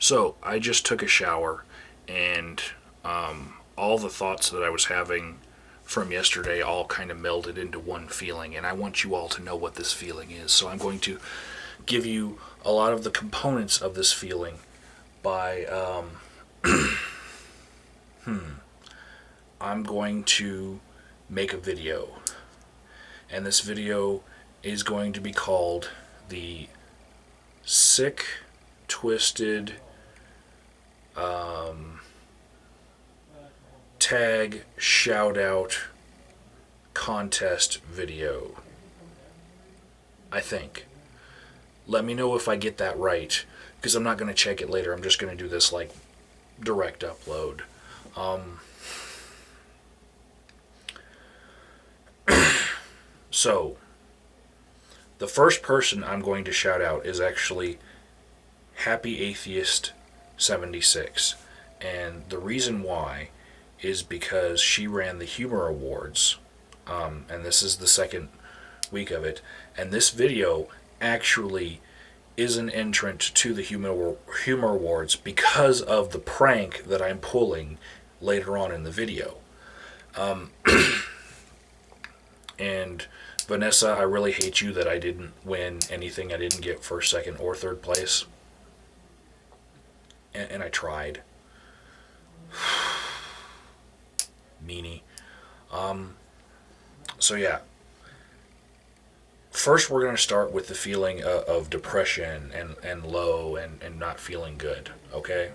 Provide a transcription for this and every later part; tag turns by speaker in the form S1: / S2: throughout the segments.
S1: So I just took a shower, and all the thoughts that I was having from yesterday all kind of melded into one feeling, and I want you all to know what this feeling is. So I'm going to give you a lot of the components of this feeling by I'm going to make a video, and this video is going to be called the Sick, Twisted Tag Shoutout Contest video, I think. Let me know if I get that right, because I'm not going to check it later. I'm just going to do this like direct upload. So, the first person I'm going to shout out is actually Happy Atheist 76. And the reason why is because she ran the Humor Awards, and this is the second week of it. And this video actually is an entrant to the Humor Awards because of the prank that I'm pulling later on in the video. And Vanessa, I really hate you that I didn't win anything. I didn't get first, second, or third place. And I tried. Meanie. So yeah. First, we're going to start with the feeling of depression and low and not feeling good, okay?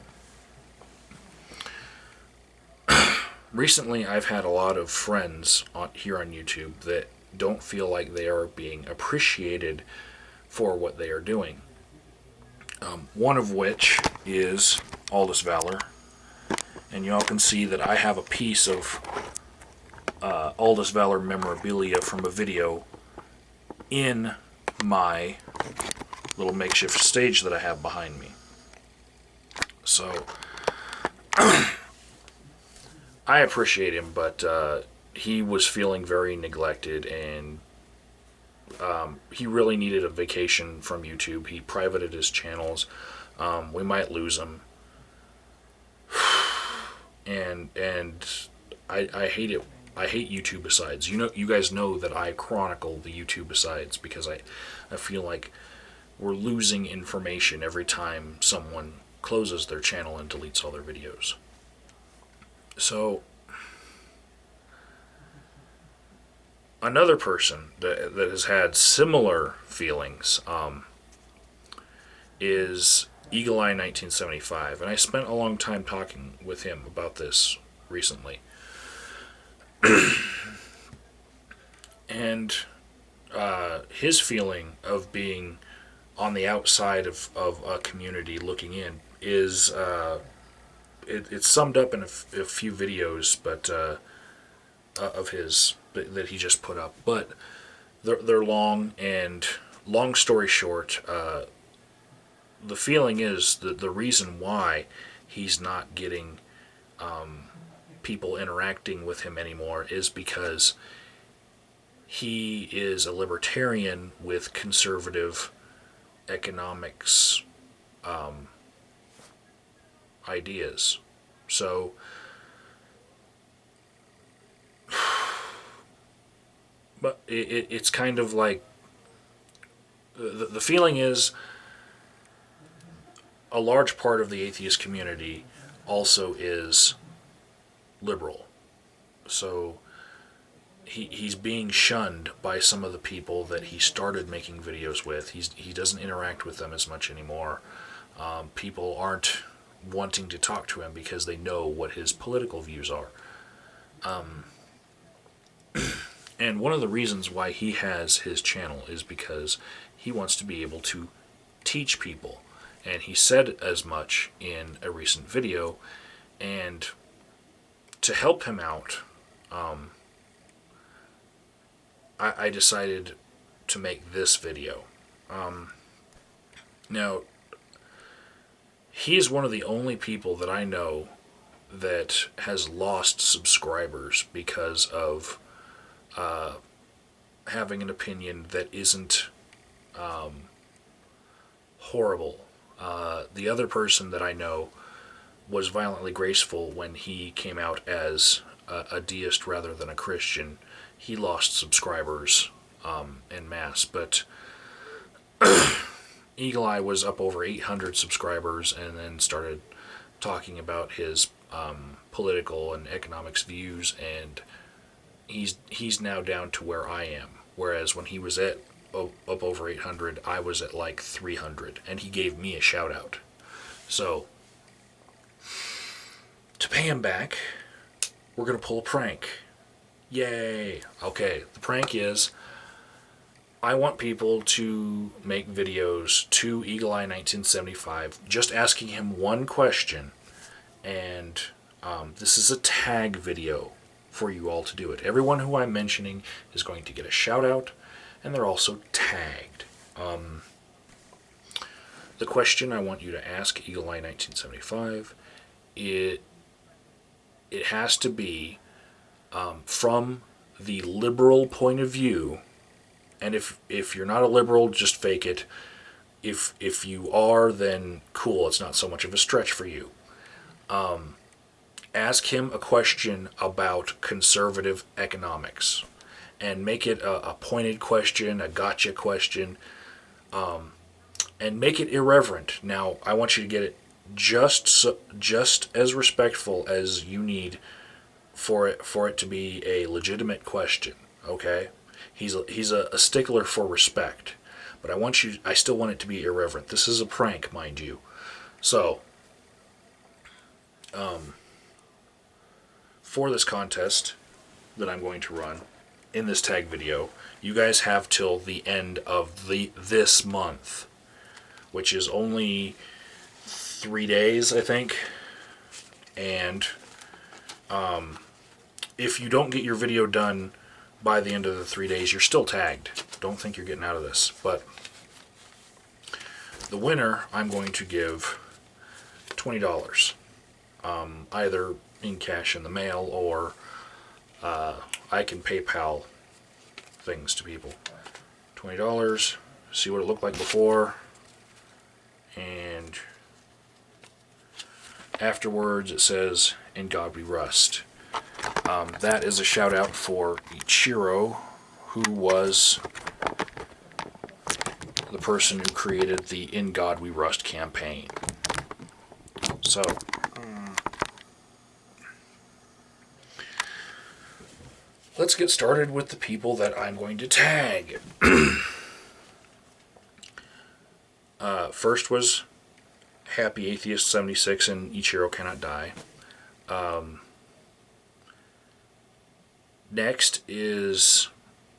S1: Recently, I've had a lot of friends here on YouTube that don't feel like they are being appreciated for what they are doing. One of which is Aldous Valor. And y'all can see that I have a piece of Aldous Valor memorabilia from a video in my little makeshift stage that I have behind me. So, I appreciate him, but he was feeling very neglected, and he really needed a vacation from YouTube. He privated his channels. We might lose him. And I hate it. I hate YouTube asides. You guys know that I chronicle the YouTube asides because I feel like we're losing information every time someone closes their channel and deletes all their videos. So, another person that has had similar feelings is Eagle Eye 1975, and I spent a long time talking with him about this recently. And his feeling of being on the outside of a community looking in is it's summed up in a few videos, but of his that he just put up. But they're long, and long story short, the feeling is that the reason why he's not getting people interacting with him anymore is because he is a libertarian with conservative economics ideas. So but it's kind of like the feeling is a large part of the atheist community also is liberal. So he's being shunned by some of the people that he started making videos with. He doesn't interact with them as much anymore. People aren't wanting to talk to him because they know what his political views are. And one of the reasons why he has his channel is because he wants to be able to teach people. And he said as much in a recent video. And to help him out, I decided to make this video. Now, he is one of the only people that I know that has lost subscribers because of having an opinion that isn't horrible. The other person that I know was violently graceful when he came out as a deist rather than a Christian. He lost subscribers en masse, but Eagle Eye was up over 800 subscribers and then started talking about his political and economics views, and he's now down to where I am. Whereas when he was at up over 800, I was at like 300, and he gave me a shout out. So to pay him back, we're gonna pull a prank. Yay! Okay, the prank is I want people to make videos to Eagle Eye 1975, just asking him one question, and this is a tag video for you all to do it. Everyone who I'm mentioning is going to get a shout out, and they're also tagged. The question I want you to ask Eagle Eye 1975, it has to be from the liberal point of view. And if you're not a liberal, just fake it. If you are, then cool, it's not so much of a stretch for you. Ask him a question about conservative economics. And make it a pointed question, a gotcha question. And make it irreverent. Now, I want you to get it just as respectful as you need for it to be a legitimate question, okay? He's a stickler for respect, but I still want it to be irreverent. This is a prank, mind you. So, for this contest that I'm going to run in this tag video, you guys have till the end of this month, which is only 3 days, I think. And if you don't get your video done by the end of the 3 days, you're still tagged. Don't think you're getting out of this. But the winner, I'm going to give $20, either in cash in the mail, or I can PayPal things to people. $20, see what it looked like before, and afterwards it says, "In God We Rust." That is a shout out for Ichiro, who was the person who created the "In God We Rust" campaign. So, let's get started with the people that I'm going to tag. First was Happy Atheist 76 and Ichiro Cannot Die. Next is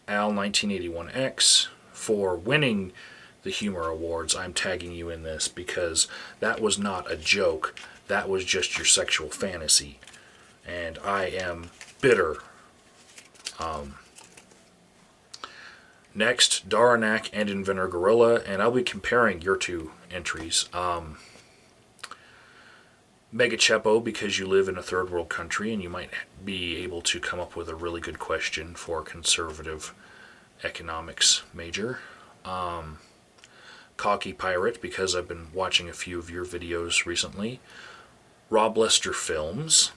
S1: Al 1981X for winning the Humor Awards. I'm tagging you in this because that was not a joke. That was just your sexual fantasy. And I am bitter. Next, Daranak and Inventor Gorilla, and I'll be comparing your two entries. Mega Chepo, because you live in a third world country and you might be able to come up with a really good question for a conservative economics major. Cocky Pirate, because I've been watching a few of your videos recently. Rob Lester Films.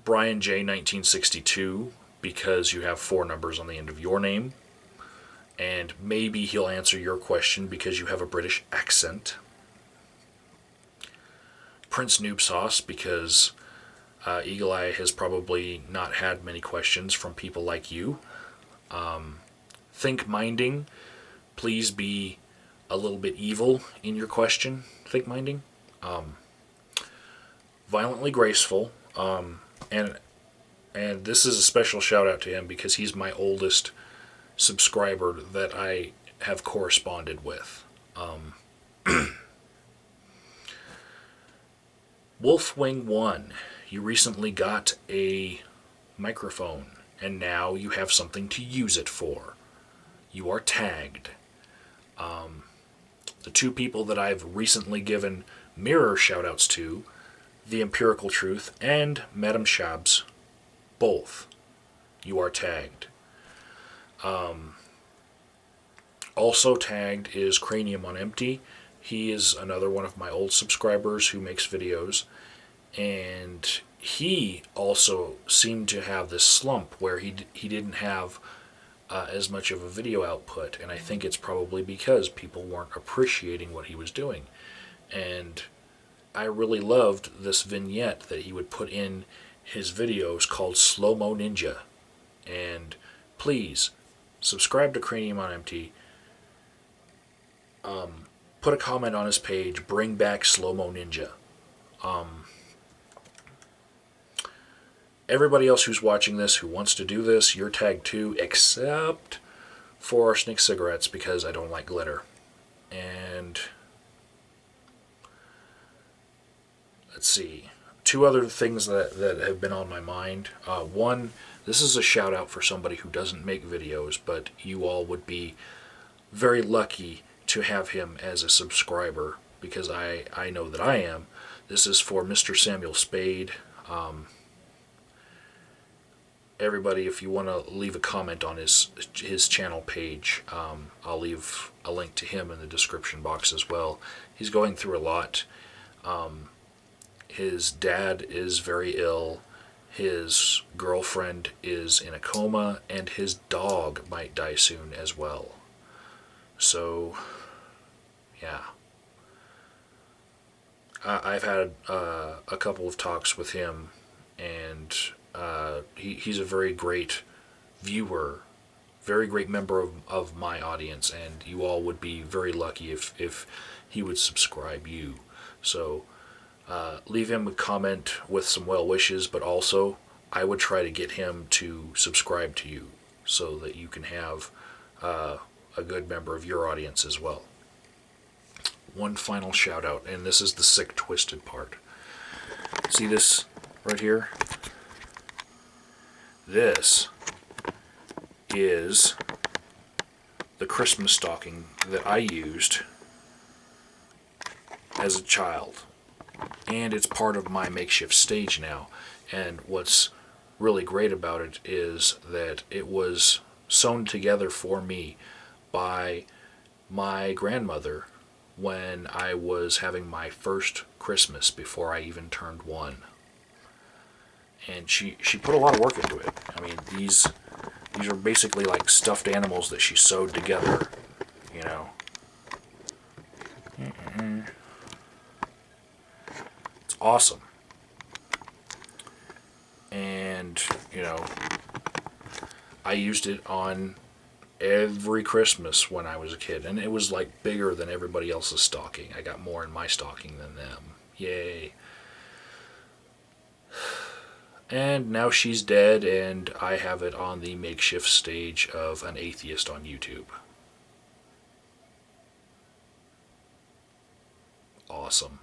S1: Brian J. 1962, because you have 4 numbers on the end of your name. And maybe he'll answer your question because you have a British accent. Prince Noob Sauce, because Eagle Eye has probably not had many questions from people like you. Think Minding, please be a little bit evil in your question, Think Minding. Violently Graceful, and this is a special shout out to him because he's my oldest subscriber that I have corresponded with. Wolfwing 1, you recently got a microphone, and now you have something to use it for. You are tagged. The 2 people that I've recently given mirror shoutouts to, The Empirical Truth and Madam Shabs, both, you are tagged. Also tagged is Cranium on Empty. He is another one of my old subscribers who makes videos, and he also seemed to have this slump where he didn't have as much of a video output, and I think it's probably because people weren't appreciating what he was doing. And I really loved this vignette that he would put in his videos called Slow Mo Ninja. And please subscribe to Cranium on Empty. Put a comment on his page. Bring back Slow Mo Ninja. Everybody else who's watching this who wants to do this, you're tagged too, except for Arsenic Cigarettes, because I don't like glitter. And let's see, two other things that have been on my mind. One, this is a shout out for somebody who doesn't make videos, but you all would be very lucky to have him as a subscriber, because I know that I am. This is for MrSamuelSpade. Everybody, if you want to leave a comment on his channel page, I'll leave a link to him in the description box as well. He's going through a lot. His dad is very ill, his girlfriend is in a coma, and his dog might die soon as well. So, yeah. I've had a couple of talks with him, and he's a very great viewer, very great member of my audience, and you all would be very lucky if he would subscribe you. So leave him a comment with some well wishes, but also I would try to get him to subscribe to you so that you can have a good member of your audience as well. One final shout out, and this is the sick twisted part. See this right here? This is the Christmas stocking that I used as a child, and it's part of my makeshift stage now. And what's really great about it is that it was sewn together for me by my grandmother when I was having my first Christmas before I even turned 1. And she put a lot of work into it. I mean, these are basically like stuffed animals that she sewed together, you know. It's awesome. And, you know, I used it on every Christmas when I was a kid, and it was like bigger than everybody else's stocking. I got more in my stocking than them. Yay. And now she's dead, and I have it on the makeshift stage of an atheist on YouTube. Awesome.